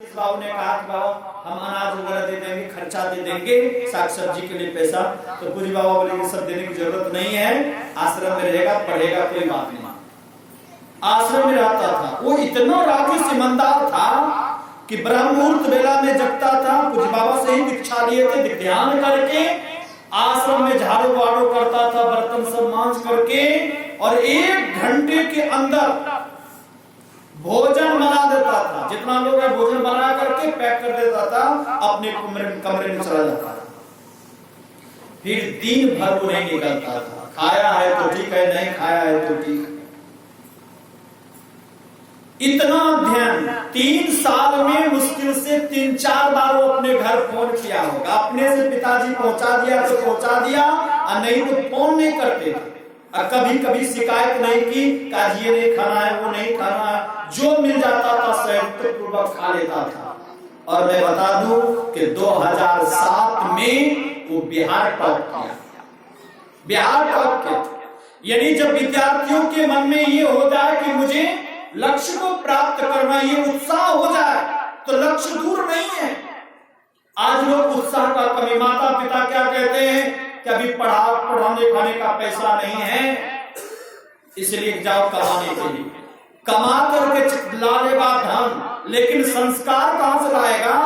इस बाबू ने कहा कि बाबा हम अनाज वगैरह दे देंगे, खर्चा दे देंगे, साग सब्जी के लिए पैसा। तो पूरी बाबा बोले कि सब देने की जरूरत नहीं है, आश्रम में रहेगा, पढ़ेगा, कोई बात नहीं। आश्रम में रहता था। वो इतना रागी ईमानदार था कि ब्रह्म मुहूर्त बेला में जगता था। पूज्य बाबा से ही दीक्षा लिए थे, ध्यान करके आश्रम में झाड़ू वाड़ू करता था, बर्तन सब मांज करके, और 1 घंटे के अंदर भोजन बना देता था। जितना लोग है भोजन बना करके पैक कर देता था, अपने कमरे में चला जाता था। फिर दिन भर वो नहीं निकलता था। खाया है तो ठीक है, नहीं खाया है तो ठीक है। इतना ध्यान 3 साल में मुश्किल से 3-4 बार वो अपने घर फोन किया होगा। अपने से पिताजी पहुंचा दिया तो पहुंचा दिया, और नहीं तो फोन नहीं करते थे। और कभी कभी शिकायत नहीं की, काज ये नहीं खाना है, वो नहीं खाना है, जो मिल जाता था संयुक्त पूर्वक खा लेता था। और मैं बता दूं कि 2007 में वो बिहार टॉप किया। बिहार टॉप किया, यानी जब विद्यार्थियों के मन में ये हो जाए कि मुझे लक्ष्य को प्राप्त करना, ये उत्साह हो जाए, तो लक्ष्य दूर नहीं है। आज लोग उत्साह का कमी, माता पिता क्या कहते हैं कि अभी पढ़ाने खाने का पैसा नहीं है, इसलिए जाओ कमाने के लिए। कमा करके ला लेगा धन, लेकिन संस्कार कहां से लाएगा?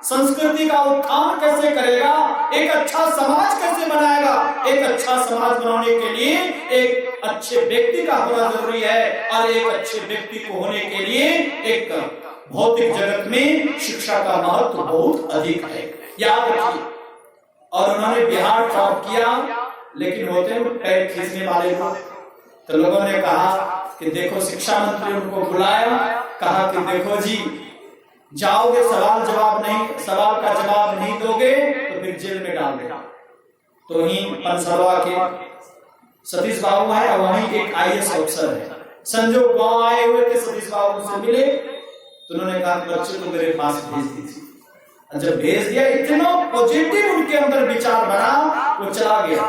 संस्कृति का उत्थान कैसे करेगा? एक अच्छा समाज कैसे बनाएगा? एक अच्छा समाज बनाने के लिए एक अच्छे व्यक्ति का होना जरूरी है, और एक अच्छे व्यक्ति को होने के लिए एक भौतिक जगत में शिक्षा का महत्व बहुत अधिक है, याद रखिए। और उन्होंने बिहार टॉप किया, लेकिन होते हैं पैर खींचने वाले लोग। तो लोगों ने कहा कि देखो, शिक्षा मंत्री उनको बुलाया, कहा कि देखो जी, जाओगे सवाल का जवाब नहीं दोगे तो फिर जेल में डाल देगा। तो वहीं पंसलवा के सतीश बाबू है, और वहीं एक IAS अफसर है, संजोग गांव आए हुए थे, सतीश बाबू से मिले, तो उन्होंने कहा बच्चे को मेरे पास भेज दीजिए। जब भेज दिया, इतना पॉजिटिव उनके अंदर विचार बना, वो चला गया।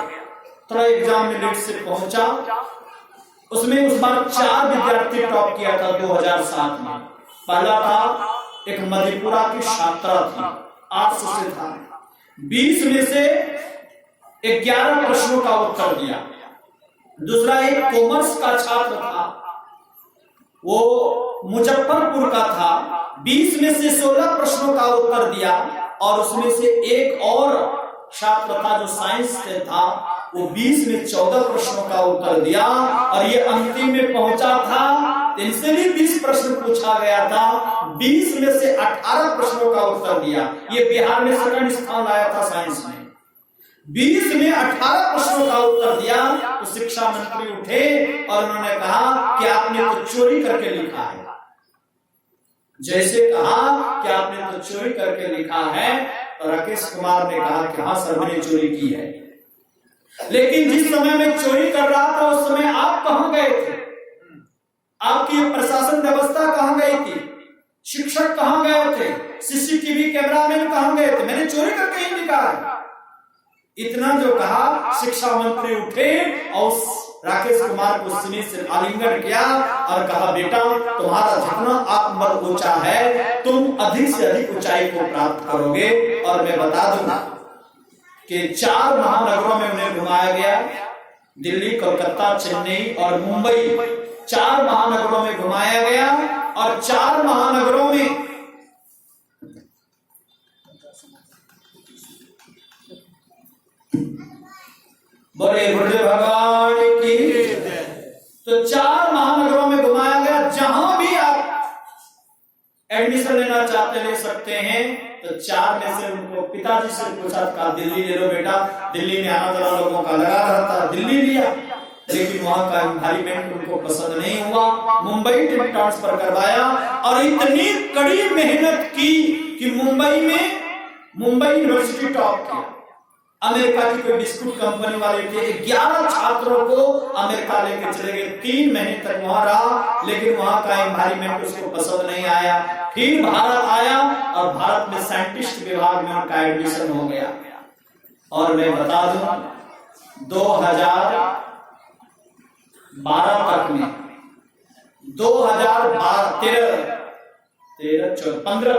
थोड़ा एग्जाम में लेट से पहुंचा, उसमें उस बार 4 विद्यार्थी टॉप किया था 2007 में। पहला था एक मधेपुरा की छात्रा थी, 800 से था, 20 में से 11 प्रश्नों का उत्तर दिया। दूसरा एक कॉमर्स का छात्र था, वो मुजफ्फरपुर का था, 20 में से 16 प्रश्नों का उत्तर दिया। और उसमें से एक और छात्र था जो साइंस से था, वो 20 में 14 प्रश्नों का उत्तर दिया। और ये अंतिम में पहुंचा था, इनसे भी 20 प्रश्न पूछा गया था, 20 में से 18 प्रश्नों का उत्तर दिया। ये बिहार में 2nd स्थान लाया था साइंस में। 20 में 18 प्रश्नों का उत्तर दिया। तो शिक्षा मंत्री उठे और उन्होंने कहा कि आपने तो चोरी करके लिखा है। जैसे कहा कि आपने तो चोरी करके लिखा है, तो राकेश कुमार ने कहा कि हाँ सर, मैंने चोरी की है। लेकिन जिस समय मैं चोरी कर रहा था, उस समय आप कहां गए थे? आपकी प्रशासन व्यवस्था कहां गई थी? शिक्षक कहां गए थे? CCTV कैमरामैन कहां गए थे? मैंने चोरी करके ही लिखा है। इतना जो कहा, शिक्षा मंत्री उठे और राकेश कुमार को सीने से आलिंगन किया और कहा, बेटा तुम्हारा जितना आत्मबल ऊंचा है, तुम अधिक से अधिक ऊंचाई को प्राप्त करोगे। और मैं बता दूंगा कि 4 महानगरों में उन्हें घुमाया गया, दिल्ली, कोलकाता, चेन्नई और मुंबई, 4 महानगरों में घुमाया गया। और 4 महानगरों में बोले गुरुदेव भगवान की। तो 4 महानगरों में घुमाया गया, जहां भी आप एडमिशन लेना चाहते ले सकते हैं। तो 4 में से उनको पिताजी से पूछा था, दिल्ली ले लो बेटा, दिल्ली में आना जरा लोगों का लगा रहता, दिल्ली लिया। लेकिन वहां का एनवायरमेंट उनको पसंद नहीं हुआ, मुंबई ट्रांसफर करवाया। और इतनी कड़ी मेहनत की कि मुंबई यूनिवर्सिटी टॉप किया। अमेरिका की कोई बिस्कुट कंपनी वाले थे, 11 छात्रों को अमेरिका लेकर चले गए, 3 महीने तक वहां रहा। लेकिन वहां का एनवायरमेंट उसको पसंद नहीं आया। फिर भारत आया और भारत में साइंटिस्ट विभाग में उनका एडमिशन हो गया। और मैं बता दूं, 2012 तक में 2013 2015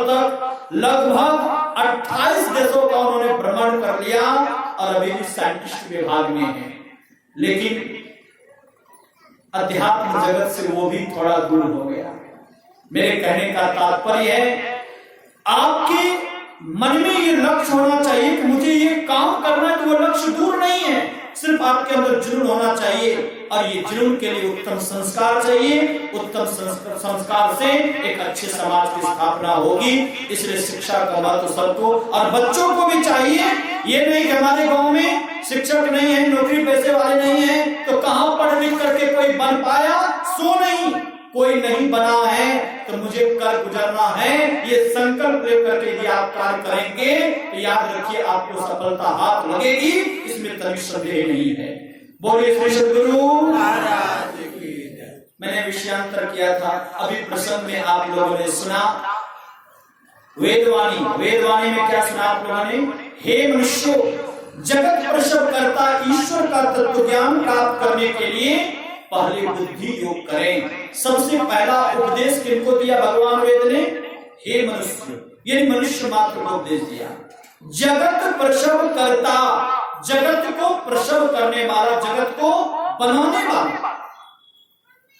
तक लगभग 28 देशों का उन्होंने भ्रमण कर लिया और अभी भी साइंटिस्ट विभाग में है, लेकिन अध्यात्म जगत से वो भी थोड़ा दूर हो गया। मेरे कहने का तात्पर्य है, आपके मन में ये लक्ष्य होना चाहिए कि मुझे ये काम करना है, तो वो लक्ष्य दूर नहीं है, सिर्फ आपके अंदर जुनून होना चाहिए। और ये जुनून के लिए उत्तम संस्कार चाहिए। उत्तम संस्कार से एक अच्छे समाज की स्थापना होगी। इसलिए शिक्षा का महत्व सबको और बच्चों को भी चाहिए। ये नहीं कि हमारे गांव में शिक्षक नहीं है, नौकरी पैसे वाले नहीं है, तो कहां पढ़ लिख करके कोई बन पाया, सो नहीं, कोई नहीं बना है तो मुझे कर गुजरना है, ये संकल्प लेकर के यदि आप कार्य करेंगे तो याद रखिए आपको सफलता हाथ लगेगी, इसमें तभी संदेह नहीं है। बोलिए श्री सद्गुरु महाराज की जय। मैंने विषयांतर किया था, अभी प्रसंग में आप लोगों ने सुना वेदवाणी। वेदवाणी में क्या सुना आप लोगों ने? हे मनुष्यों, जगत प्रसव करता ईश्वर का तत्व ज्ञान प्राप्त करने के लिए पहले बुद्धि योग करें। सबसे पहला उपदेश किनको दिया भगवान वेद ने? हे मनुष्य, ये मनुष्य मात्र को उपदेश दिया। जगत प्रसव करता, जगत को प्रसव करने वाला, जगत को बनाने वाला,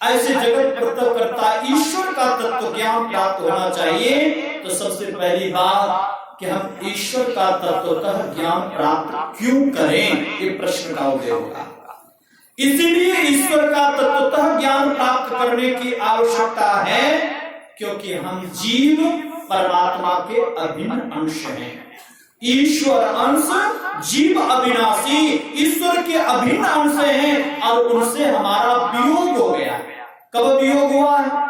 ऐसे जगत प्रसव करता ईश्वर का तत्व ज्ञान प्राप्त होना चाहिए। तो सबसे पहली बात कि हम ईश्वर का तत्वतः ज्ञान प्राप्त क्यों करें, ये प्रश्न का उदय होगा। इसीलिए ईश्वर का तत्वतः ज्ञान प्राप्त करने की आवश्यकता है, क्योंकि हम जीव परमात्मा के अभिन्न अंश हैं। ईश्वर अंश, जीव अविनाशी, ईश्वर के अभिन्न अंश हैं और उनसे हमारा वियोग हो गया। कब वियोग हुआ है?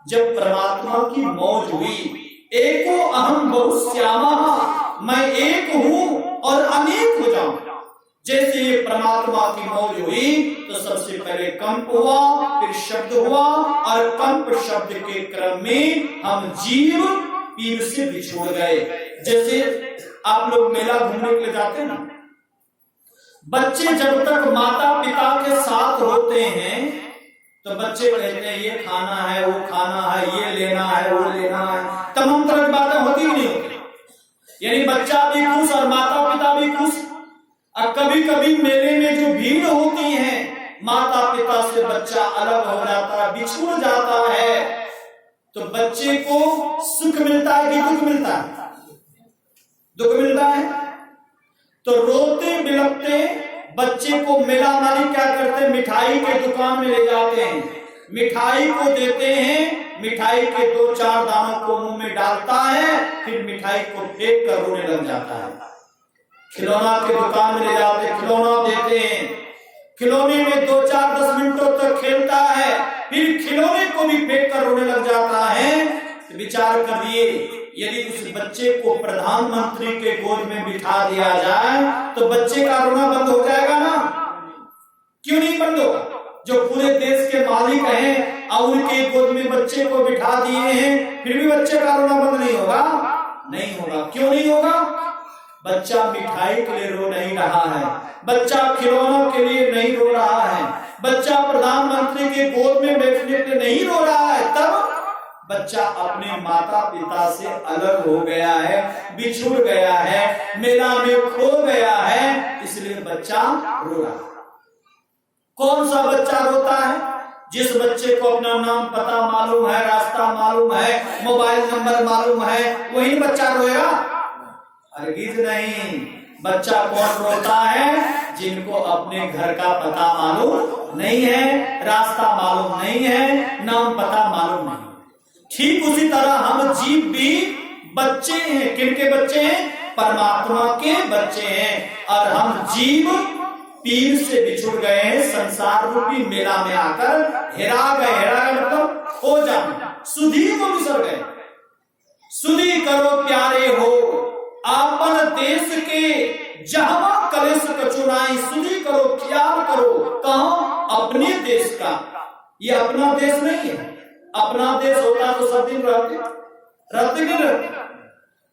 जब परमात्मा की मौज हुई। एको अहम बहुश्यामः, मैं एक हूं और अनेक हो जाऊं। जैसे ये परमात्मा की मौज हुई तो सबसे पहले कंप हुआ, फिर शब्द हुआ और कंप शब्द के क्रम में हम जीव पीर से बिछुड़ गए। जैसे आप लोग मेला घूमने के लिए जाते हैं ना, बच्चे जब तक माता पिता के साथ होते हैं तो बच्चे कहते हैं ये खाना है, वो खाना है, ये लेना है, वो लेना है, तमाम तरह की बातें होती ही नहीं होती। यानी बच्चा भी खुश और माता पिता भी खुश। और कभी कभी मेले में जो भीड़ होती है, माता पिता से बच्चा अलग हो जाता है, बिछुड़ जाता है, तो बच्चे को सुख मिलता है कि दुख मिलता है? दुख मिलता है। तो रोते बिलखते बच्चे को मेला मालिक क्या करते हैं? मिठाई के दुकान में ले जाते हैं, मिठाई को देते हैं, मिठाई के 2-4 दानों को मुंह में डालता है, फिर मिठाई को फेंक कर रोने लग जाता है। खिलौना के दुकान में ले जाते, खिलौना देते हैं, खिलौने में 2-4-10 मिनटों तक खेलता है, फिर खिलौने को भी फेंक कर रोने लग जाता है। तो विचार करिए, यदि उस बच्चे को प्रधानमंत्री के गोद में बिठा दिया जाए तो बच्चे का रोना बंद हो जाएगा ना? क्यों नहीं बंद होगा? जो पूरे देश के मालिक हैं और उनके गोद में बच्चे को बिठा दिए हैं, फिर भी बच्चे का रोना बंद नहीं होगा? नहीं होगा। क्यों नहीं होगा? बच्चा मिठाई के लिए रो नहीं रहा है, बच्चा खिलौनों के लिए नहीं रो रहा है, बच्चा प्रधानमंत्री के गोद में बैठने के लिए नहीं रो रहा है। तब बच्चा अपने माता पिता से अलग हो गया है, बिछुड़ गया है, मेला में खो गया है, इसलिए बच्चा रो रहा है। कौन सा बच्चा रोता है? जिस बच्चे को अपना नाम पता मालूम है, रास्ता मालूम है, मोबाइल नंबर मालूम है, वही बच्चा रोएगा? हरगिज नहीं। बच्चा कौन रोता है? जिनको अपने घर का पता मालूम नहीं है, रास्ता मालूम नहीं है, नाम पता मालूम नहीं। ठीक उसी तरह हम जीव भी बच्चे हैं। किनके बच्चे हैं? परमात्मा के बच्चे हैं। और हम जीव पीर से बिछुड़ गए हैं, संसार रूपी मेला में आकर हेरा गए। हेरा गए मतलब हो जाना, सुधी को बिसर गए। सुधी करो प्यारे हो आपन देश के, जहां कलेश कचुनाई, सुधी करो ख्याल करो। कहां? अपने देश का। ये अपना देश नहीं है। अपना देश होता तो सब दिन रहते नहीं रहते,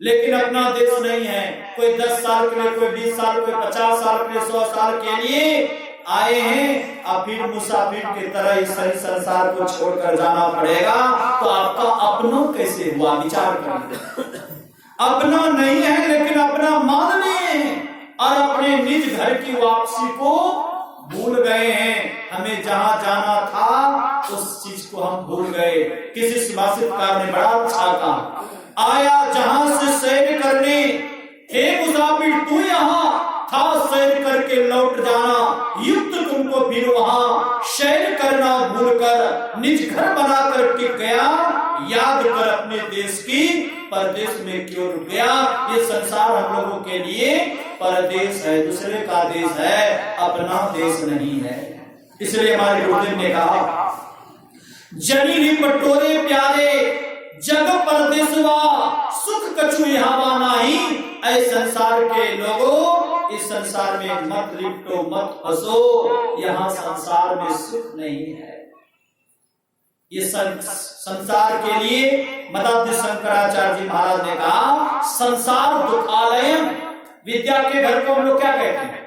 लेकिन अपना देश नहीं है। कोई 10 साल के लिए, कोई 20 साल, कोई 50 साल के लिए, 100 साल के लिए आए हैं, अब फिर मुसाफिर की तरह इस संसार को छोड़कर जाना पड़ेगा, तो आपका अपनों कैसे हुआ? विचार करें। अपना नहीं है लेकिन अपना मान लिए हैं और अपने निज घर की वापसी को भूल गए हैं। हमें जहां जाना था उस चीज को हम भूल गए। किसी सुभाषितकार ने बड़ा अच्छा कहा, आया जहां से सैर करने, हे मुसाफिर तू यहाँ था सैर करके लौट जाना, युक्त तुमको फिर वहां सैर करना भूलकर निज घर बनाकर टिक गया, याद कर अपने देश की परदेश में क्यों रुक गया। ये संसार हम लोगों के लिए परदेश है, दूसरे का देश है, अपना देश नहीं है। इसलिए हमारे गुरुदेव ने कहा, जनी पटोरे प्यारे जग परदेसवा, सुख कछु यहाँ नाही। ऐ संसार के लोगों, इस संसार में मत लिपटो, मत फंसो, यहाँ संसार में सुख नहीं है। ये संसार के लिए मदाध्य शंकराचार्य जी महाराज ने कहा, संसार दुखालय। विद्या के घर को हम लोग क्या कहते हैं?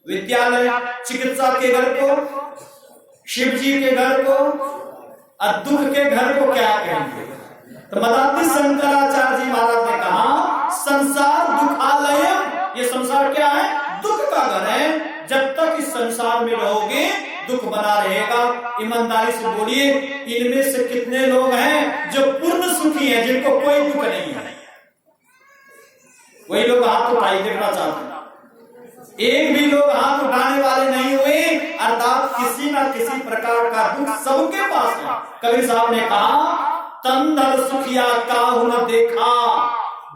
विद्यालय। चिकित्सा के घर को, शिव जी के घर को, और दुख के घर को क्या कहेंगे? तो मदाध्य शंकराचार्य जी महाराज ने कहा, संसार दुखालय। ये संसार क्या है? दुख का घर है। जब तक इस संसार में रहोगे दुख बना रहेगा। ईमानदारी से बोलिए, इनमें से कितने लोग हैं जो पूर्ण सुखी हैं, जिनको कोई दुख नहीं है? वही लोग हाथ उठाई देखना चाहते हैं। एक भी लोग हाथ उठाने वाले नहीं हुए, अर्थात किसी न किसी प्रकार का दुख सबके पास है। कबीर साहब ने कहा, तंदर सुखिया काहू न देखा,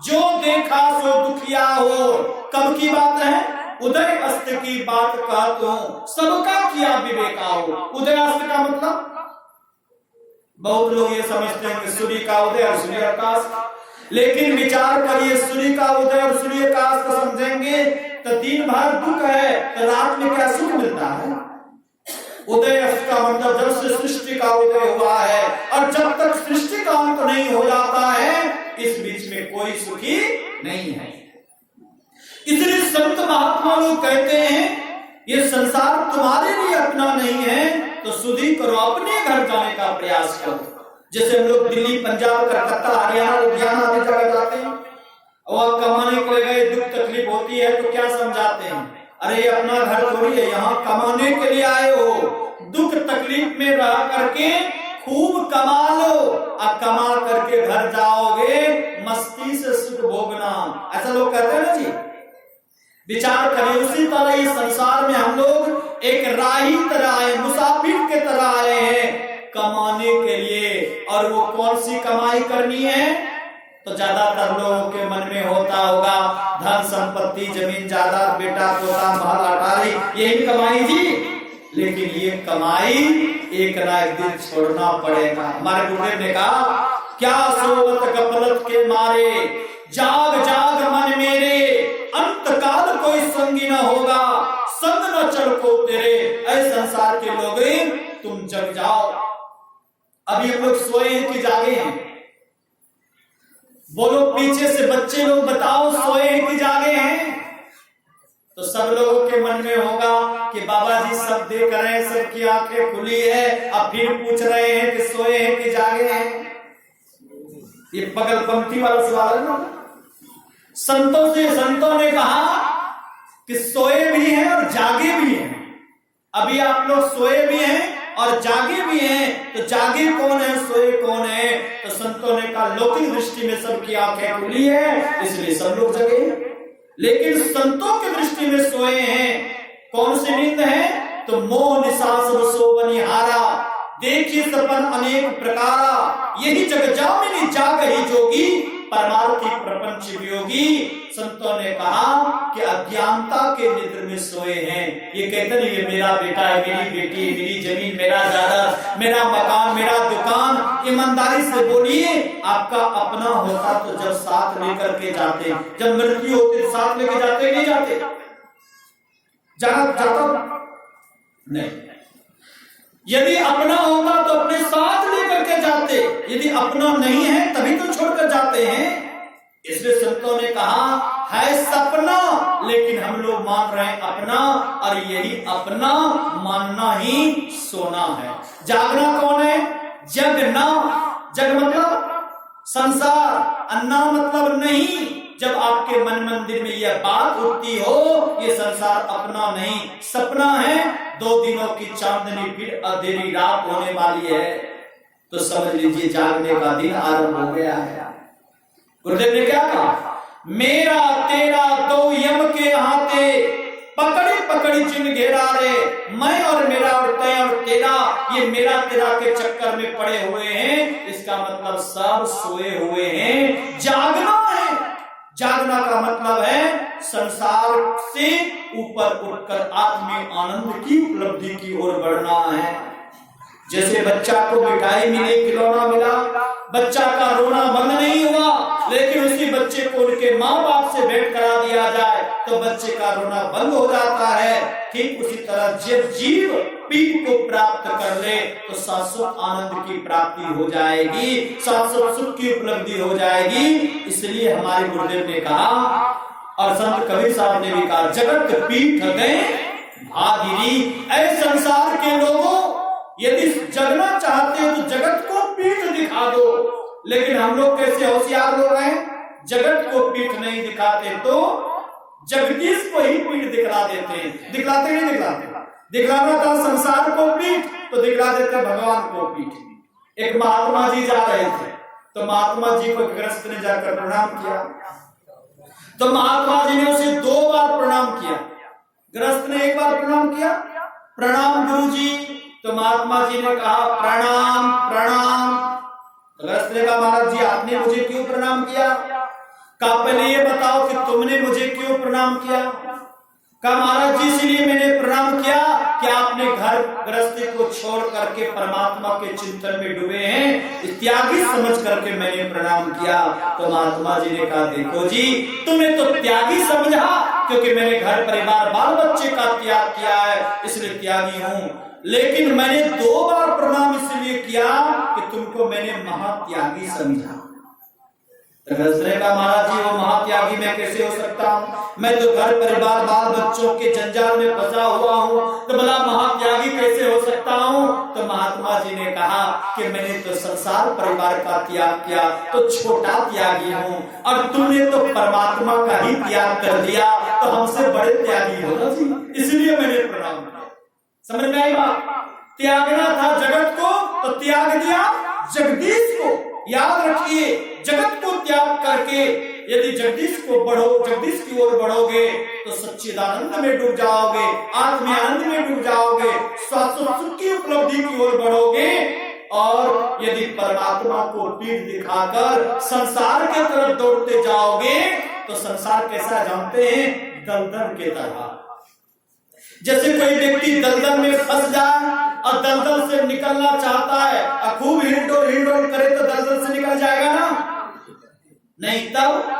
जो देखा सो दुखिया हो। कब की बात है? उदय अस्त की बात कहता हूं, सबका किया विवेका हो। उदय अस्त का मतलब, बहुत लोग ये समझते हैं कि सूर्य का उदय और सूर्य का अस्त, लेकिन विचार करिए, सूर्य का उदय और सूर्य का अस्त समझेंगे तो दिन भर दुख है, तो रात में क्या सुख मिलता है? उदय अस्त का मतलब जब से सृष्टि का उदय हुआ है और जब तक सृष्टि का अंत नहीं हो जाता है, इस बीच में कोई सुखी नहीं है। इसलिए संत महात्मा लोग कहते हैं, ये संसार तुम्हारे लिए अपना नहीं है, तो सुधी करो, अपने घर जाने का प्रयास करो। जैसे हम लोग दिल्ली, पंजाब, कलकत्ता, हरियाणा, लुधियाना आदि जगह जाते हैं, और कमाने के लिए गए, दुख तकलीफ होती है तो क्या समझाते हैं? अरे अपना घर थोड़ी है, यहाँ कमाने के लिए आए हो, दुख तकलीफ में रह करके खूब कमा लो, और कमा करके घर जाओगे, मस्ती से सुख भोगना। ऐसा लोग कहते हैं ना जी। विचार करिए, उसी तरह इस संसार में हम लोग एक राही तरह आए, मुसाफिर के तरह आए हैं कमाने के लिए। और वो कौन सी कमाई करनी है? तो ज्यादातर लोगों के मन में होता होगा धन संपत्ति, जमीन जायदाद, बेटा पोता, महल अटारी, यही कमाई थी। लेकिन ये कमाई एक ना एक दिन छोड़ना पड़ेगा। हमारे गुरुदेव ने कहा, क्या सोवत गफलत के मारे, जाग जाग मन मेरे, अंत काल कोई संगी न होगा, संग न चढ़को तेरे। ऐ संसार के लोग, तुम जग जाओ। अभी हम लोग सोए हैं कि जागे हैं? बोलो पीछे से बच्चे लोग बताओ, सोए हैं कि जागे हैं? तो सब लोगों के मन में होगा कि बाबा जी सब देख रहे हैं, सबकी आंखें खुली है, अब फिर पूछ रहे हैं कि सोए हैं कि जागे हैं। ये पगल पंक्ति वाला सवाल है ना। संतों ने कहा कि सोए भी हैं और जागे भी हैं। अभी आप लोग सोए भी हैं और जागे भी हैं, तो जागे कौन है, सोए कौन है? तो संतों ने कहा, लौकिक दृष्टि में सबकी आंखें खुली है, इसलिए सब लोग जगे। लेकिन संतों की दृष्टि में सोए हैं। कौन सी नींद है? तो मोह निशा सब सो बनिहारा, देखिए सपन अनेक प्रकारा, यही जग जामिनी जाग ही जोगी, परमार्थी प्रपंच वियोगी। संतों ने कहा कि अज्ञानता के निद्र में सोए हैं। ये कहते नहीं, ये मेरा बेटा है, मेरी बेटी है, मेरी जमीन, मेरा जायदाद, मेरा मकान, मेरा दुकान। ईमानदारी से बोलिए, आपका अपना होता तो जब साथ लेकर के जाते, जब मृत्यु होती साथ लेके जाते नहीं जाते? जाता नहीं। यदि अपना होता तो अपने साथ लेकर के जाते, यदि अपना नहीं है तभी तो छोड़कर जाते हैं। इसलिए संतों ने कहा, है सपना लेकिन हम लोग मान रहे हैं अपना, और यही अपना मानना ही सोना है। जागना कौन है? जगना। जग मतलब संसार, अन्ना मतलब नहीं। जब आपके मन मंदिर में यह बात उठती हो, ये संसार अपना नहीं सपना है, 2 दिनों की चांदनी फिर अंधेरी रात होने वाली है, तो समझ लीजिए जागने का दिन आरंभ हो गया है। गुरुदेव ने क्या कहा? मेरा तेरा दो यम के हाथे, पकड़ी पकड़ी चिन्ह घेरा रे, मैं और मेरा और तय और तेरा, ये मेरा तेरा के चक्कर में पड़े हुए हैं। इसका मतलब सब सोए हुए हैं, जागना है। जागना का मतलब है संसार से ऊपर उठकर आत्मीय आनंद की उपलब्धि की ओर बढ़ना है। जैसे बच्चा को मिठाई मिली, खिलौना मिला, बच्चा का रोना बंद नहीं हुआ, लेकिन उसी बच्चे को उनके माँ बाप से भेंट करा दिया जाए तो बच्चे का रोना बंद हो जाता है। ठीक उसी तरह जब जीव पीठ को प्राप्त कर ले तो शाश्वत आनंद की प्राप्ति हो जाएगी, शाश्वत सुख की उपलब्धि हो जाएगी। इसलिए हमारे गुरुदेव ने कहा और संत कबीर साहब ने भी कहा, जगत पीठ गए भागिरी। ऐ संसार के लोगों, यदि जगना चाहते हो तो जगत को पीठ दिखा दो। लेकिन हम लोग कैसे होशियार लोग हैं, जगत को पीठ नहीं दिखाते तो जगदीश को ही पीठ दिखला देते हैं। दिखलाते नहीं दिखलाते? दिखलाना था संसार को पीठ, तो दिखला देते भगवान को पीठ। एक महात्मा जी जा रहे थे, तो महात्मा जी को गृहस्थ ने जाकर प्रणाम किया, तो महात्मा जी ने उसे 2 बार प्रणाम किया। गृहस्थ ने 1 बार प्रणाम किया, प्रणाम गुरु जी। तो महात्मा जी ने कहा प्रणाम प्रणाम। गृहस्थ ने कहा महाराज जी आपने मुझे क्यों प्रणाम किया? कहा पहले ये बताओ कि तुमने मुझे क्यों प्रणाम किया? कहा महाराज जी इसलिए मैंने प्रणाम किया कि आपने घर गृहस्थी को छोड़ करके परमात्मा के चिंतन में डूबे हैं, त्यागी समझ करके मैंने प्रणाम किया। तो महात्मा जी ने कहा देखो जी, तुम्हें तो त्यागी समझा क्योंकि मैंने घर परिवार बाल बच्चे का त्याग किया है, इसलिए त्यागी हूं। लेकिन मैंने 2 बार प्रणाम इसलिए किया कि तुमको मैंने महात्यागी समझा। महाराज जी वो महात्यागी मैं कैसे हो सकता हूँ? मैं तो घर परिवार बाल बच्चों के जंजाल में फंसा हुआ हूँ, तो भला महात्यागी कैसे हो सकता हूँ? तो महात्मा जी ने कहा कि मैंने तो संसार परिवार का त्याग किया तो छोटा त्यागी हूँ, और तुमने तो परमात्मा का ही त्याग कर दिया, तो हमसे बड़े त्यागी हो ना जी, इसलिए मैंने प्रणाम किया। समझ में आई बात? त्यागना था जगत को तो त्याग दिया जगदीश को। याद रखिए, जगत को त्याग करके यदि जगदीश की ओर बढ़ोगे तो सच्चिदानंद में डूब जाओगे, आत्मीय आनंद में डूब जाओगे, शाश्वत सुख की उपलब्धि की ओर बढ़ोगे। और यदि परमात्मा को पीठ दिखाकर संसार के तरफ दौड़ते जाओगे तो संसार कैसा जानते हैं? दलदल के तरह। जैसे कोई व्यक्ति दलदल में फंस जाए और दलदल से निकलना चाहता है और खूब हिलडोल करे तो दलदल से निकल जाएगा ना? नहीं, तब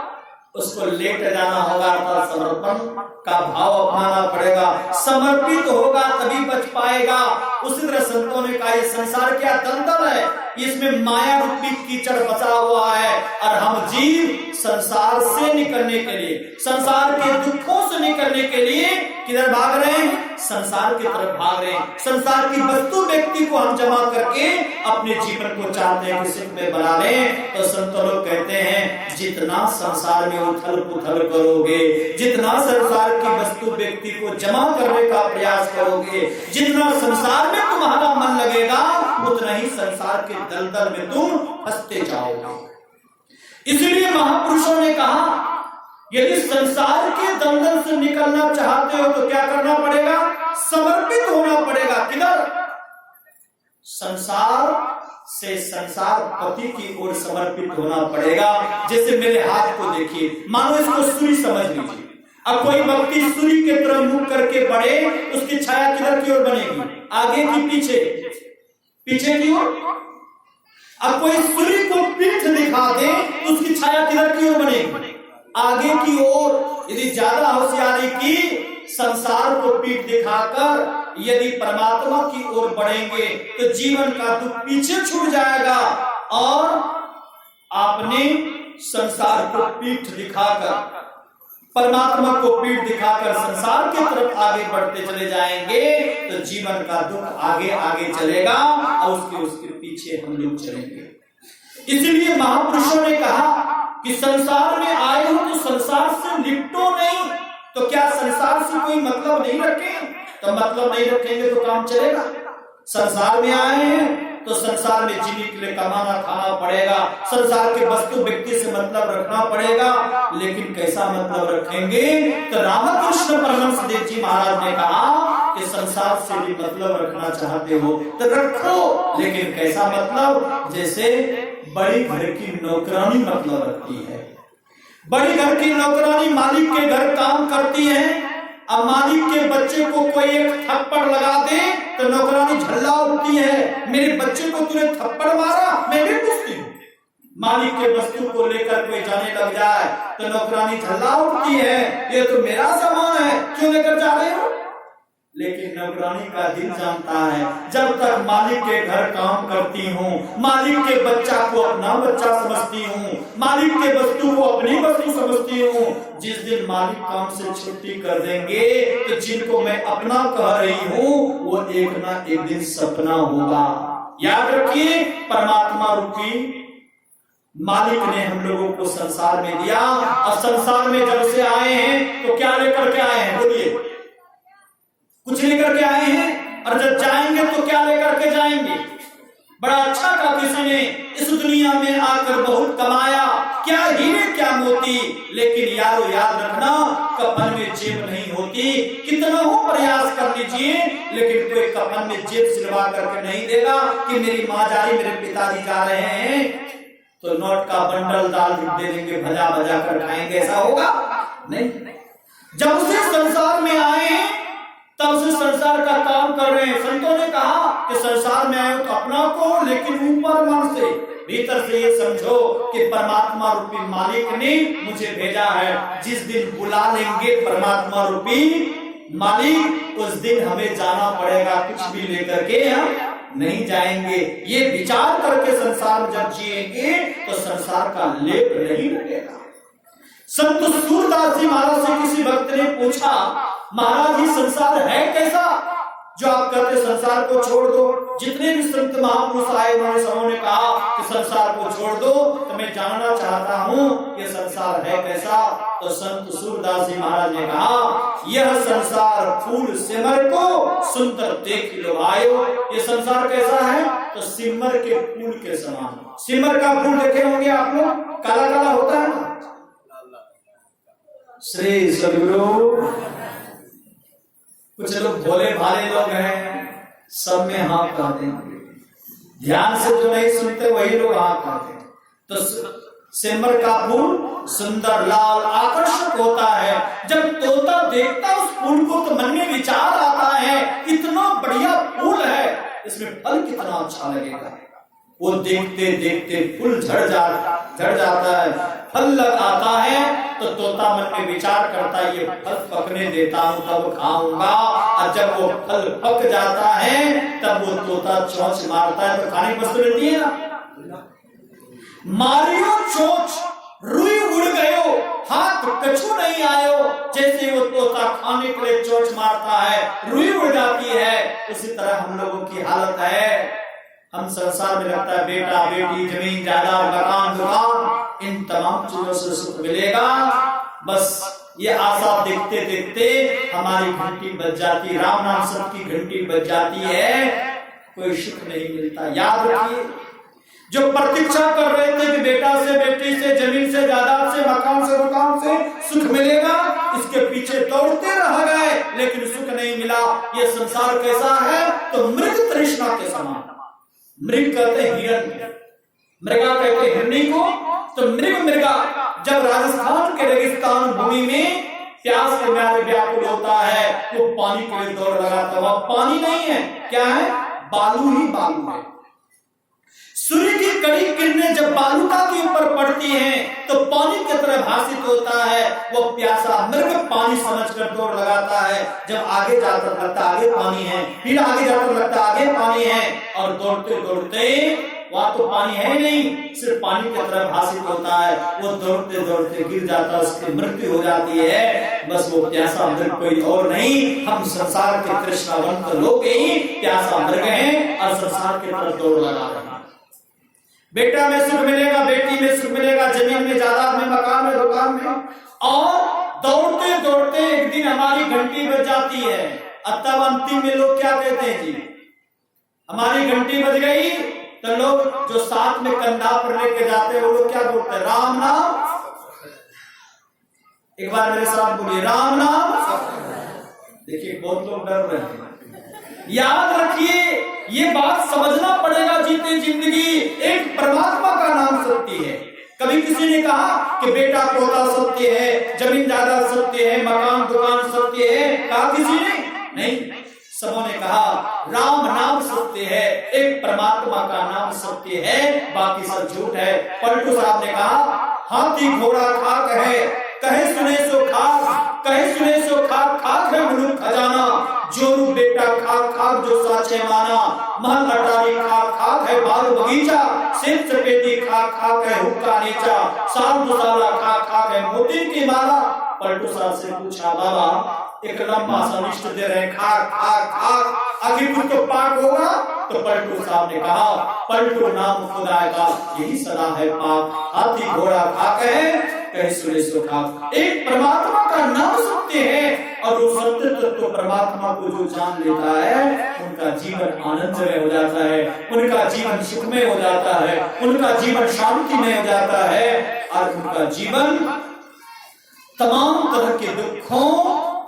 उसको लेट जाना होगा, तो समर्पण का भाव अपनाना पड़ेगा, समर्पित होगा तभी बच पाएगा। उसी तरह संतों ने कहा ये संसार क्या दलदल है, इसमें माया रूपी कीचड़ बचा हुआ है, और हम जीव संसार से निकलने के लिए, संसार के दुखों से निकलने के लिए किधर भाग रहे हैं? संसार की तरफ भाग रहे हैं। संसार की वस्तु व्यक्ति को हम जमा करके अपने जीवन को चाहते हैं कि सुख में बना लें। तो संत लोग कहते हैं जितना संसार में उथल पुथल करोगे, जितना संसार की वस्तु व्यक्ति को जमा करने का प्रयास करोगे, जितना संसार में तुम्हारा मन लगेगा, उतना ही संसार के दलदल में तुम फंसते जाओगे। इसलिए महापुरुषों ने कहा यदि संसार के दलदल से निकलना चाहते हो तो क्या करना पड़ेगा? समर्पित होना पड़ेगा। किधर? संसार से संसार पति की ओर समर्पित होना पड़ेगा। जैसे मेरे हाथ को देखिए, मानो इसको सूर्य समझ लीजिए। अब कोई व्यक्ति सूर्य के तरफ मुख करके बढ़े, उसकी छाया किधर की ओर बनेगी? आगे की पीछे? पीछे की ओर। अब कोई सूर्य को पीठ दिखा दे तो उसकी छाया किधर की ओर बनेगी? आगे की ओर। यदि ज्यादा होशियारी की, संसार को पीठ दिखाकर यदि परमात्मा की ओर बढ़ेंगे तो जीवन का दुख पीछे छूट जाएगा, और आपने संसार को पीठ दिखाकर परमात्मा को पीठ दिखाकर संसार की तरफ आगे बढ़ते चले जाएंगे तो जीवन का दुख आगे आगे चलेगा और उसके पीछे हम लोग चलेंगे। इसीलिए महापुरुषों ने कहा कि संसार में आए हो तो संसार से लिपटो नहीं। तो क्या संसार से कोई मतलब नहीं रखें? तो मतलब नहीं रखेंगे तो काम चलेगा? संसार में आए हैं तो संसार में जीने के लिए कमाना खाना पड़ेगा, संसार के वस्तु व्यक्ति से मतलब रखना पड़ेगा, लेकिन कैसा मतलब रखेंगे? तो रामकृष्ण परमहंस देव जी महाराज ने कहा कि संसार से भी मतलब रखना चाहते हो तो रखो, लेकिन कैसा मतलब? जैसे बड़ी घर की नौकरानी मतलब रखती है। बड़ी घर की नौकरानी मालिक के घर काम करती है, अब मालिक के बच्चे को कोई एक थप्पड़ लगा दे तो नौकरानी झल्ला उठती है, मेरे बच्चे को तूने थप्पड़ मारा, मैं भी पूछती हूँ। मालिक के वस्तु को लेकर कोई जाने लग जाए तो नौकरानी झल्ला उठती है, ये तो मेरा सामान है, क्यों लेकर जा रहे हो? लेकिन नौकरानी का दिल जानता है, जब तक मालिक के घर काम करती हूँ, मालिक के बच्चा को अपना बच्चा समझती हूँ, मालिक के वस्तु को अपनी वस्तु समझती हूँ, जिस दिन मालिक काम से छुट्टी कर देंगे तो जिनको मैं अपना कह रही हूँ वो एक ना एक दिन सपना होगा। याद रखिए, परमात्मा रूपी मालिक ने हम लोगों को संसार में दिया और संसार में जब से आए हैं तो क्या लेकर के आए हैं? बोलिए, कुछ लेकर के आए हैं, और जब जाएंगे तो क्या लेकर के जाएंगे? बड़ा अच्छा कहा किसी ने, इस दुनिया में आकर बहुत कमाया, क्या हीरे क्या मोती, लेकिन यारो याद रखना कफन में जेब नहीं होती। कितना हो प्रयास कर लीजिए, लेकिन कोई कफन में जेब सिलवा करके नहीं देगा कि मेरी माँ जा रही, मेरे पिताजी जा रहे हैं तो नोट का बंडल दाल दे देंगे, भजा भजा कर खाएंगे, ऐसा होगा नहीं। जब से संसार में आए तब से संसार का काम कर रहे हैं। संतों ने कहा कि संसार में आए तो अपना को, लेकिन ऊपर मन से भीतर से ये समझो कि परमात्मा रूपी मालिक ने मुझे भेजा है। जिस दिन बुला लेंगे परमात्मा रूपी मालिक, उस दिन हमें जाना पड़ेगा, कुछ भी लेकर के हम नहीं जाएंगे। ये विचार करके संसार में जब जिएंगे तो संसार का लेप नहीं लगेगा। संत सूरदास जी महाराज से किसी भक्त ने पूछा, महाराज ये संसार है कैसा जो आप कहते संसार को छोड़ दो? जितने भी संत महापुरुष आए उन्होंने सबों ने कहा कि संसार को छोड़ दो, तो मैं जानना चाहता हूँ ये संसार है कैसा? तो संत सूरदास जी महाराज ने कहा, यह संसार फूल सिमर को सुंदर देख लो आयो। ये संसार कैसा है? तो सिमर के फूल के समान। सिमर का फूल देखे होंगे आप लोग, काला काला होता है ना। श्री सद्गुरु, कुछ लोग भोले भाले लोग हैं, सब में हाँ कहते हैं, ध्यान से जो नहीं सुनते वही लोग हाँ कहते हैं। तो सिमर का फूल सुंदर लाल आकर्षक होता है। जब तोता देखता उस फूल को तो मन में विचार आता है, इतना बढ़िया फूल है, इसमें फल कितना अच्छा लगेगा। वो देखते देखते फूल झड़ जाता है, फल लग आता है, तो तोता मन में विचार करता है ये फल पकने देता हूं तब खाऊंगा। और जब वो फल पक जाता है तब वो तोता चोंच मारता है तो खाने की वस्तु मिलती है ना। मारियो चोंच रुई उड़ गयो, हाथ कछु नहीं आयो। जैसे वो तोता खाने के लिए चोंच मारता है, रुई उड़ जाती है, उसी तरह हम लोगों की हालत है। हम संसार में लगता है बेटा बेटी जमीन जायदाद मकान दुकान इन तमाम चीजों से सुख मिलेगा, बस ये आशा देखते देखते हमारी घंटी बज जाती, राम नाम सत की घंटी बज जाती है, कोई सुख नहीं मिलता। याद रखिए, जो प्रतीक्षा कर रहे थे कि बेटा से बेटी से जमीन से जायदाद से मकान से दुकान से सुख मिलेगा, इसके पीछे दौड़ते रह गए लेकिन सुख नहीं मिला। ये संसार कैसा है? तो मृग तृष्णा के समान। मृग कहते हिरण, मृगा कहते हिरणी को। तो मृगा जब राजस्थान के रेगिस्तान भूमि में प्यास के मारे व्याकुल होता है, वो पानी के लिए दौड़ लगाता है। वहां पानी नहीं है, क्या है? बालू ही बालू है। सूर्य की कड़ी किरणें जब बालुका के ऊपर पड़ती हैं तो पानी की तरह भासित होता है। वो प्यासा मृग पानी समझकर दौड़ लगाता है। जब आगे जाकर लगता आगे पानी है, फिर आगे जाकर लगता आगे पानी है, और दौड़ते दौड़ते वहां तो पानी है नहीं, सिर्फ पानी की तरह भाषित होता है। वो दौड़ते दौड़ते गिर जाता है, उसकी मृत्यु हो जाती है। बस वो प्यासा मृग कोई और नहीं, हम संसार के तृष्णावंत लोग ही प्यासा मृग हैं और संसार की तरफ दौड़ लगा रहे हैं। बेटा में सुख मिलेगा, बेटी में सुख मिलेगा, जमीन में, जायदाद में, मकान में, दुकान में, और दौड़ते दौड़ते एक दिन हमारी घंटी बज जाती है। अब तब अंतिम में लोग क्या कहते हैं जी, हमारी घंटी बज गई, तो लोग जो साथ में कंधा पर लेके जाते हैं वो लोग क्या बोलते हैं, राम नाम। एक बार मेरे साथ बोलिए, राम नाम। देखिए बहुत लोग डर रहे हैं। याद रखिए, ये बात समझना पड़ेगा जीते जिंदगी। एक परमात्मा का नाम सत्य है। कभी किसी ने कहा कि बेटा पोता सत्य है, जमीन जायदाद सत्य है, मकान दुकान सत्य है, कहा किसी ने नहीं। सबों ने कहा राम नाम सत्य है, एक परमात्मा का नाम सत्य है, बाकी सब झूठ है। पलटू साहब ने कहा हाथी घोड़ा खाक है, कहे सुने सो खाक, कहे सुने सो खाक, खाक है मुल्क खजाना, जोरू बेटा खाक खाक जो साचे माना, महल अटारी खाक खाक है बाग बगीचा, सिर सफेदी खाक खाक है हुक्का नीचा, साल दुसाला खाक खाक है मोती की माला। पलटू साहब से पूछा बाबा एक लंबा सा लिस्ट दे रहे, खाक खाक खाक, आखिर कुछ तो पाक होगा। तो पलटू साहब ने कहा पलटू नाम खुदा का यही सदा है पाक, हाथी घोड़ा खाक है, कहे सुने सो खाक। एक परमात्मा का नाम सत्य है, और वो सत्य तत्व परमात्मा को जो जान लेता है उनका जीवन आनंदमय हो जाता है, उनका जीवन सुखमय हो जाता है, उनका जीवन शांति में हो जाता है, और उनका जीवन तमाम तरह के दुखों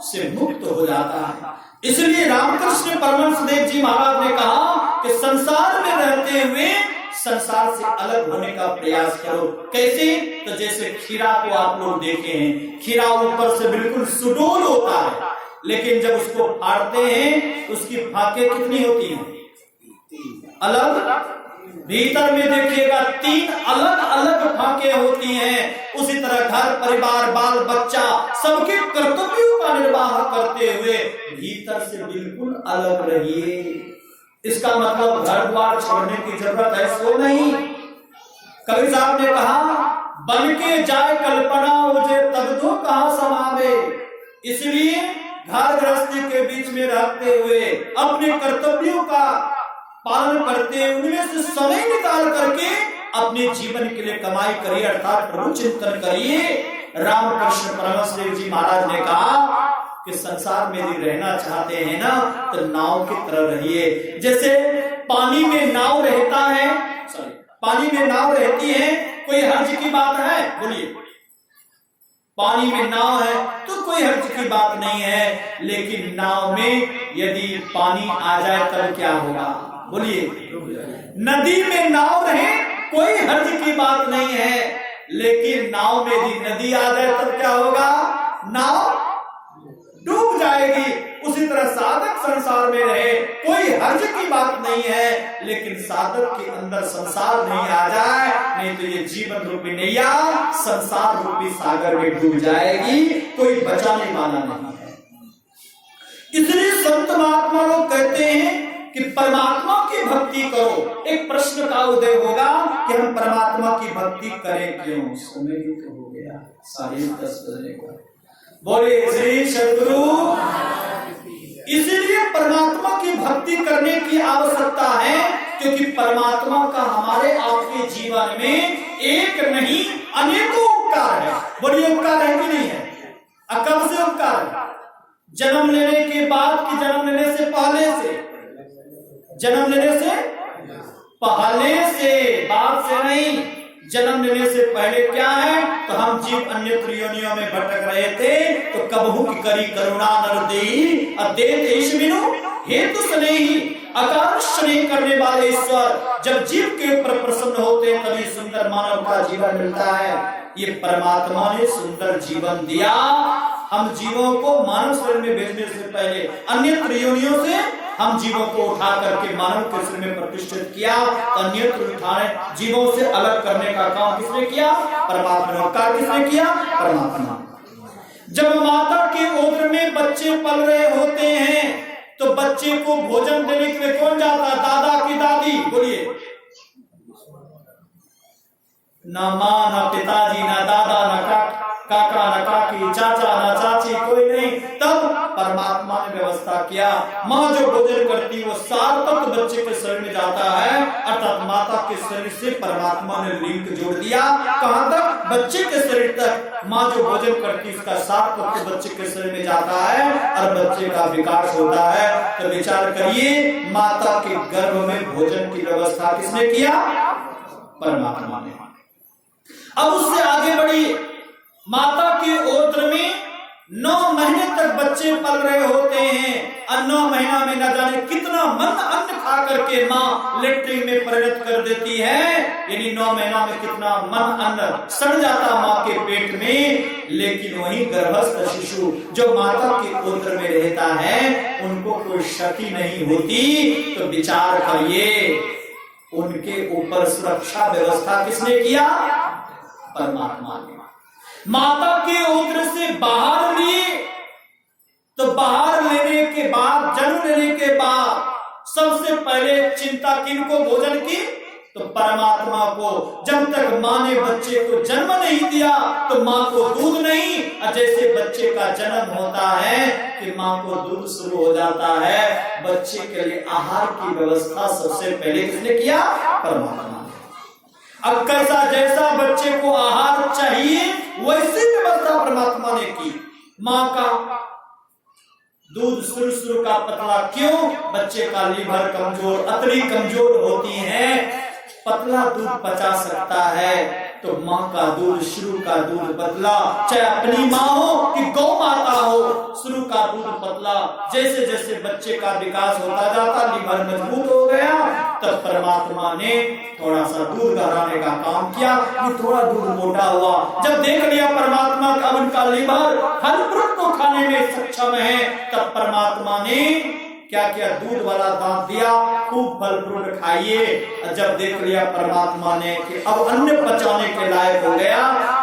से मुक्त हो जाता है। इसलिए रामकृष्ण परमहंस देव जी महाराज ने कहा कि संसार में रहते हुए संसार से अलग होने का प्रयास करो। कैसे? तो जैसे खीरा को आप लोग देखे हैं, खीरा ऊपर से बिल्कुल सुडौल होता है, लेकिन जब उसको फाड़ते हैं उसकी फाके कितनी होती हैं? अलग। भीतर में देखिएगा 3 अलग अलग फाके होती हैं। उसी तरह घर परिवार बाल बच्चा सबके कर्तव्यों का निर्वाह करते हुए भीतर से बिल्कुल अलग रहिए। इसका मतलब घर द्वार छोड़ने की जरूरत है, सो नहीं। कबीर साहब ने कहा बन के जाए कल्पना मुझे तब तो कहां समावे। इसलिए घर गृहस्थी के बीच में रहते हुए अपने कर्तव्यों का पालन करते हैं, उनमें से समय निकाल करके अपने जीवन के लिए कमाई करिए, अर्थात प्रभु चिंतन करिए। रामकृष्ण परमहंस देव जी महाराज ने कहा कि संसार में यदि रहना चाहते हैं ना तो नाव की तरह रहिए। जैसे पानी में नाव रहता है, पानी में नाव रहती है, कोई हर्ज की बात है? बोलिए। पानी में नाव है तो कोई हर्ज की बात नहीं है, लेकिन नाव में यदि पानी आ जाए तब क्या होगा? बोलिए। नदी में नाव रहे कोई हर्ज की बात नहीं है, लेकिन नाव में यदि नदी आ जाए तब क्या होगा? नाव डूब जाएगी। उसी तरह साधक संसार में रहे कोई हर्ज की बात नहीं है, लेकिन साधक के अंदर संसार नहीं आ जाए, नहीं तो ये जीवन रूपी नैया संसार रूपी सागर में डूब जाएगी, कोई बचाने वाला नहीं है। इसलिए संत महात्मा लोग कहते हैं कि परमात्मा की भक्ति करो। एक प्रश्न का उदय होगा कि हम परमात्मा की भक्ति करें क्यों? समय भी तो हो गया, 10:30 बजने को। बोले श्री सद्गुरु। इसलिए परमात्मा की भक्ति करने की आवश्यकता है, क्योंकि परमात्मा का हमारे आपके जीवन में एक नहीं अनेकों उपकार है। बोलिए उपकार है कि नहीं है? कब से उपकार है? जन्म लेने के बाद कि जन्म लेने से पहले से? जन्म लेने से पहले से, बाद से नहीं। जन्म लेने से पहले क्या है? तो हम जीव अन्य योनियों में भटक रहे थे, तो कबहू की करी करुणा नर देई अदेत ईश बिनु हेतु स्नेही। अकारण स्नेह करने वाले ईश्वर जब जीव के ऊपर प्रसन्न होते हैं तभी सुंदर मानव का जीवन मिलता है। ये परमात्मा ने सुंदर जीवन दिया। हम जीवों को मानव शरीर में भेजने से पहले अन्य योनियों से हम जीवों को उठा करके मानव के शरीर में प्रतिष्ठित किया। तो अन्यत्र उठाने जीवों से अलग करने का काम किसने किया? परमात्मा। कार्य किसने किया? परमात्मा। जब माता के उदर में बच्चे पल रहे होते हैं तो बच्चे को भोजन देने के लिए कौन जाता है? दादा की दादी। बोलिए। ना माँ, ना पिताजी, ना दादा, ना काका, ना काकी, चाचा, ना चाची, कोई नहीं। तब परमात्मा ने व्यवस्था किया, माँ जो भोजन करती वो सार्थक बच्चे के शरीर में जाता है, अर्थात माता के शरीर से परमात्मा ने लिंक जोड़ दिया। कहां तक? बच्चे के शरीर तक। माँ जो भोजन करती उसका सार्थक बच्चे के शरीर में जाता है और बच्चे का विकास होता है। तो विचार करिए, माता के गर्भ में भोजन की व्यवस्था किसने किया? परमात्मा ने। अब उससे आगे बढ़ी, माता के ओत्र में 9 महीने तक बच्चे पल रहे होते हैं और 9 महीना में न जाने कितना मन अन्न खा करके माँ लेट्रिन में परिणत कर देती है। यानी 9 महीना में कितना मन अन्न सड़ जाता माँ के पेट में। लेकिन वही गर्भस्थ शिशु जो माता के ओत्र में रहता है उनको कोई क्षति नहीं होती। तो विचार करिए, उनके ऊपर सुरक्षा व्यवस्था किसने किया? परमात्मा ने। माता के उदर से बाहर लिए, तो बाहर लेने के बाद, जन्म लेने के बाद सबसे पहले चिंता किनको भोजन की? तो परमात्मा को। जब तक माँ ने बच्चे को जन्म नहीं दिया तो माँ को दूध नहीं, और जैसे बच्चे का जन्म होता है कि माँ को दूध शुरू हो जाता है। बच्चे के लिए आहार की व्यवस्था सबसे पहले किसने किया? परमात्मा ने। अब कैसा, जैसा बच्चे को आहार चाहिए वैसी व्यवस्था परमात्मा ने की। माँ का दूध शुरू का पतला क्यों? बच्चे का लीवर कमजोर, अतड़ी कमजोर होती है, पतला दूध पचा सकता है। तो माँ का दूध, शुरू का दूध पतला, चाहे अपनी माँ हो कि गौ माता हो, शुरू का दूध पतला। जैसे जैसे बच्चे का विकास होता जाता, लीवर मजबूत हो गया, तब परमात्मा ने थोड़ा सा दूध बढ़ाने का काम किया, थोड़ा दूध मोटा हुआ। जब देख लिया परमात्मा का उनका लीवर फल फ्रूट को खाने में सक्षम है, तब परमात्मा ने क्या किया? दूध वाला दांत दिया, खूब फल फ्रूट खाइए। जब देख लिया परमात्मा ने कि अब अन्न पचाने के लायक हो गया,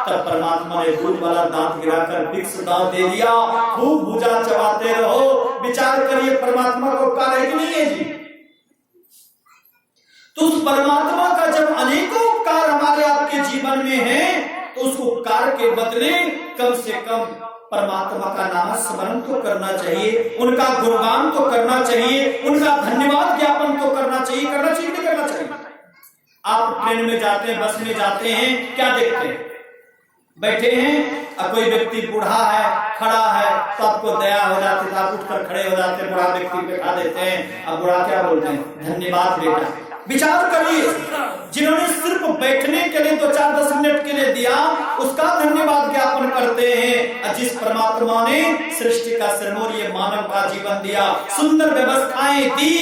तब परमात्मा ने दूध वाला दांत गिराकर विक्स दांत दे दिया, खूब भुजा चबाते रहो। विचार करिए, परमात्मा को उपकार है कि नहीं है जी? तो उस परमात्मा का जब अनेकों उपकार हमारे आपके जीवन में है, तो उस उपकार के बदले कम से कम परमात्मा का नाम स्मरण तो करना चाहिए, उनका गुणगान तो करना चाहिए, उनका धन्यवाद ज्ञापन तो करना चाहिए। करना चाहिए नहीं करना चाहिए? आप ट्रेन में जाते हैं, बस में जाते हैं, क्या देखते हैं? बैठे हैं और कोई व्यक्ति बूढ़ा है, खड़ा है, तो आपको दया हो जाती है, आप उठकर खड़े हो जाते हैं, बूढ़ा व्यक्ति बैठा देते हैं। अब बूढ़ा क्या बोलते हैं? धन्यवाद बेटा। विचार करिए, जिन्होंने सिर्फ बैठने के लिए 2-4-10 मिनट के लिए दिया, उसका धन्यवाद ज्ञापन करते हैं। जिस परमात्मा ने सृष्टि का सिरमौर ये मानव का जीवन दिया, सुंदर व्यवस्थाएं दी,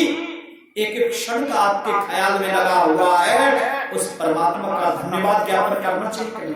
एक एक क्षण का आपके ख्याल में लगा हुआ है, उस परमात्मा का धन्यवाद ज्ञापन करना चाहिए।